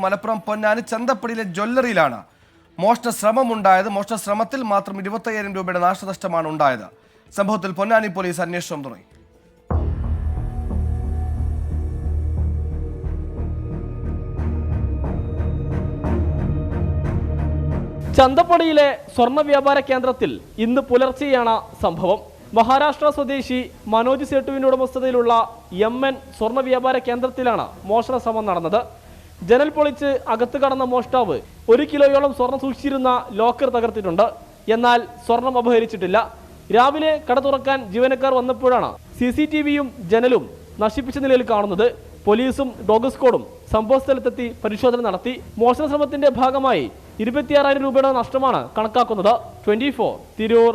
മലപ്പുറം പൊന്നാനി ചന്തപ്പടിയിലെ ജ്വല്ലറിയിലാണ് മോഷണ ശ്രമമുണ്ടായത്. മോഷണ ശ്രമത്തിൽ മാത്രം 25,000 രൂപയുടെ നാശനഷ്ടമാണ് ഉണ്ടായത്. സംഭവത്തിൽ പൊന്നാനി പോലീസ് അന്വേഷണം തുടങ്ങി. ചന്തപ്പടിയിലെ സ്വർണ്ണ വ്യാപാര കേന്ദ്രത്തിൽ ഇന്ന് പുലർച്ചെയാണ് സംഭവം. മഹാരാഷ്ട്ര സ്വദേശി മനോജ് സേട്ടുവിന്റെ ഉടമസ്ഥതയിലുള്ള MN സ്വർണ്ണ വ്യാപാര കേന്ദ്രത്തിലാണ് മോഷണ ശ്രമം നടന്നത്. ജനൽ പൊളിച്ച് അകത്ത് കടന്ന മോഷ്ടാവ് 1 കിലോയോളം സ്വർണം സൂക്ഷിച്ചിരുന്ന ലോക്കർ തകർത്തിട്ടുണ്ട്. എന്നാൽ സ്വർണം അപഹരിച്ചിട്ടില്ല. രാവിലെ കട തുറക്കാൻ ജീവനക്കാർ വന്നപ്പോഴാണ് CCTVയും ജനലും നശിപ്പിച്ച നിലയിൽ കാണുന്നത്. പോലീസും ഡോഗ് സ്ക്വാഡും സംഭവസ്ഥലത്തെത്തി പരിശോധന നടത്തി. മോഷണ ശ്രമത്തിന്റെ ഭാഗമായി 26,000 രൂപയുടെ നഷ്ടമാണ് കണക്കാക്കുന്നത്. 24 തിരൂർ.